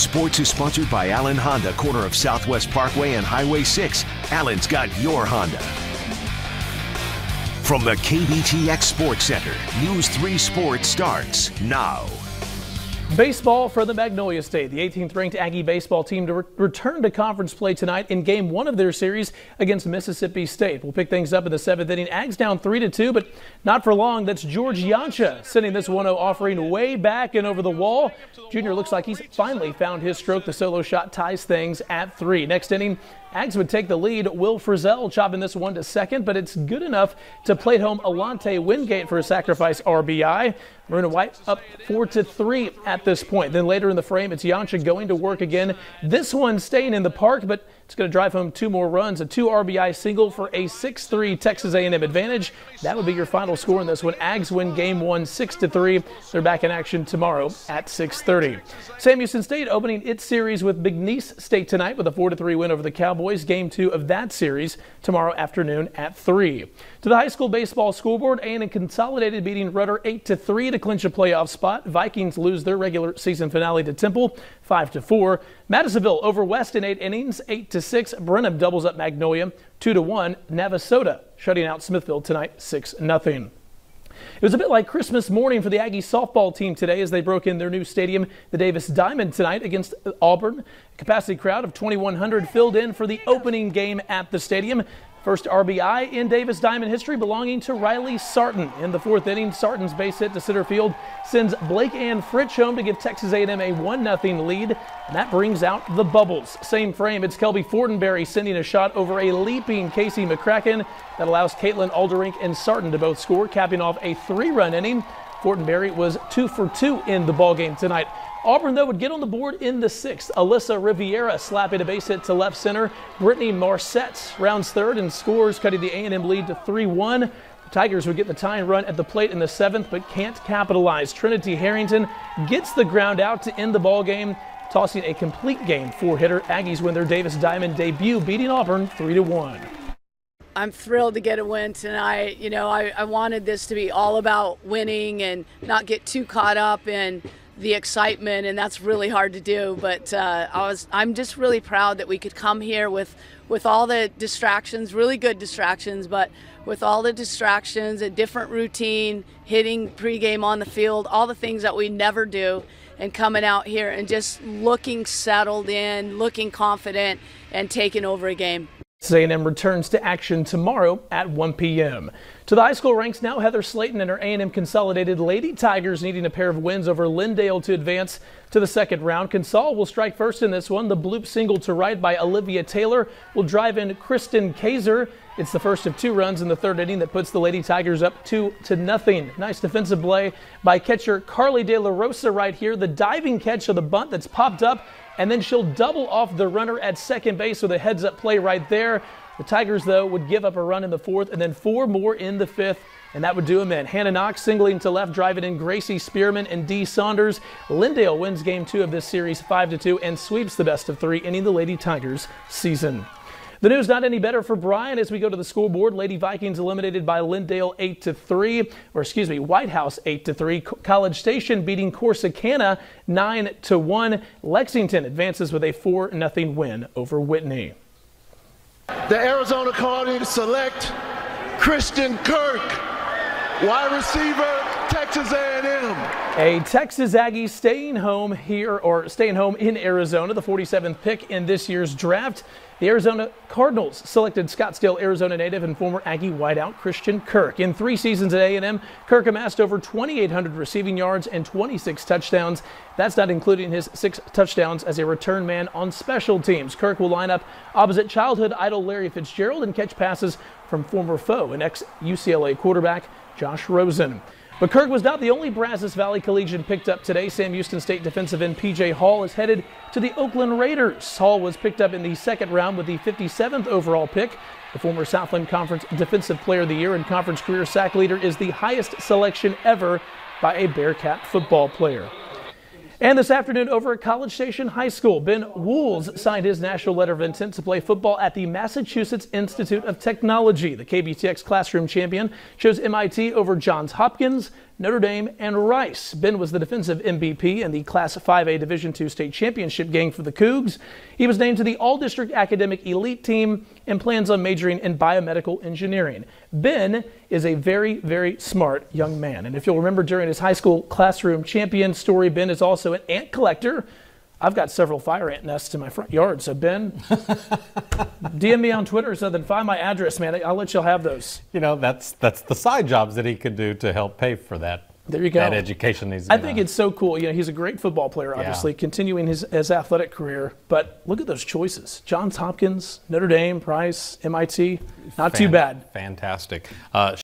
Sports is sponsored by Allen Honda, corner of Southwest Parkway and Highway 6. Allen's got your Honda. From the KBTX Sports Center, News 3 Sports starts now. Baseball for the Magnolia State. The 18th ranked Aggie baseball team to return to conference play tonight in game 1 of their series against Mississippi State. We'll pick things up in the 7th inning. Ags down 3-2, but not for long. That's George Yancha sending this 1-0 offering way back and over the wall. Junior looks like he's finally found his stroke. The solo shot ties things at 3. Next inning, Ags would take the lead. Will Frizzell chopping this one to second, but it's good enough to plate home Alante Wingate for a sacrifice RBI. Maroon and White up 4-3 at this point. Then later in the frame, it's Yancha going to work again. This one staying in the park, but it's going to drive home 2 more runs. A 2 RBI single for a 6-3 Texas A&M advantage. That would be your final score in this one. Ags win game 1 6-3. They're back in action tomorrow at 6:30. Sam Houston State opening its series with McNeese State tonight with a 4-3 win over the Cowboys. Game 2 of that series tomorrow afternoon at 3. To the high school baseball scoreboard, A&M Consolidated beating Rudder 8-3 to clinch a playoff spot. Vikings lose their regular season finale to Temple 5-4. Madisonville over West in 8 innings 8-6. Brenham doubles up Magnolia 2-1. Navasota shutting out Smithville tonight 6-0. It was a bit like Christmas morning for the Aggie softball team today as they broke in their new stadium, the Davis Diamond, tonight against Auburn. A capacity crowd of 2,100 filled in for the opening game at the stadium. First RBI in Davis Diamond history belonging to Riley Sarton. In the 4th inning, Sarton's base hit to center field sends Blake Ann Fritsch home to give Texas A&M a 1-0 lead. And that brings out the Bubbles. Same frame, it's Kelby Fortenberry sending a shot over a leaping Casey McCracken that allows Caitlin Alderink and Sarton to both score, capping off a 3-run inning. Fortenberry was 2 for 2 in the ballgame tonight. Auburn, though, would get on the board in the 6th. Alyssa Riviera slapping a base hit to left center. Brittany Marcette rounds 3rd and scores, cutting the A&M lead to 3-1. The Tigers would get the tying run at the plate in the 7th, but can't capitalize. Trinity Harrington gets the ground out to end the ballgame, tossing a complete game 4-hitter. Aggies win their Davis Diamond debut, beating Auburn 3-1. I'm thrilled to get a win tonight. You know, I wanted this to be all about winning and not get too caught up in the excitement, and that's really hard to do, but I'm just really proud that we could come here with all the distractions, really good distractions, but with all the distractions, a different routine, hitting pregame on the field, all the things that we never do, and coming out here and just looking settled in, looking confident, and taking over a game. A&M returns to action tomorrow at 1 p.m. To the high school ranks now, Heather Slayton and her A&M Consolidated Lady Tigers needing a pair of wins over Lindale to advance to the 2nd round. Consol will strike first in this one. The bloop single to right by Olivia Taylor will drive in Kristen Kaiser. It's the first of 2 runs in the 3rd inning that puts the Lady Tigers up 2-0. Nice defensive play by catcher Carly De La Rosa right here. The diving catch of the bunt that's popped up, and then she'll double off the runner at second base with a heads-up play right there. The Tigers, though, would give up a run in the 4th and then 4 more in the 5th, and that would do them in. Hannah Knox singling to left, driving in Gracie Spearman and Dee Saunders. Lindale wins game 2 of this series 5-2 and sweeps the best of 3, ending the Lady Tigers season. The news not any better for Bryan as we go to the scoreboard. Lady Vikings eliminated by Lindale 8-3, White House 8-3. College Station beating Corsicana 9-1. Lexington advances with a 4-0 win over Whitney. The Arizona Cardinals select Christian Kirk, wide receiver, Texas A&M. A Texas Aggie staying home in Arizona, the 47th pick in this year's draft. The Arizona Cardinals selected Scottsdale, Arizona native and former Aggie wideout Christian Kirk. In 3 seasons at A&M, Kirk amassed over 2,800 receiving yards and 26 touchdowns. That's not including his 6 touchdowns as a return man on special teams. Kirk will line up opposite childhood idol Larry Fitzgerald and catch passes from former foe and ex-UCLA quarterback Josh Rosen. But Kirk was not the only Brazos Valley Collegian picked up today. Sam Houston State defensive end P.J. Hall is headed to the Oakland Raiders. Hall was picked up in the 2nd round with the 57th overall pick. The former Southland Conference Defensive Player of the Year and conference career sack leader is the highest selection ever by a Bearcat football player. And this afternoon over at College Station High School, Ben Wools signed his national letter of intent to play football at the Massachusetts Institute of Technology. The KBTX classroom champion chose MIT over Johns Hopkins, Notre Dame, and Rice. Ben was the defensive MVP in the Class 5A Division II state championship game for the Cougs. He was named to the All-District Academic Elite Team and plans on majoring in biomedical engineering. Ben is a very, very smart young man. And if you'll remember during his high school classroom champion story, Ben is also an ant collector. I've got several fire ant nests in my front yard. So, Ben, DM me on Twitter or something. Find my address, man. I'll let y'all have those. You know, that's the side jobs that he could do to help pay for that. There you go. That education he's I think it's so cool. You know, he's a great football player, obviously, Yeah. continuing his athletic career. But look at those choices. Johns Hopkins, Notre Dame, Rice, MIT. Not too bad. Fantastic.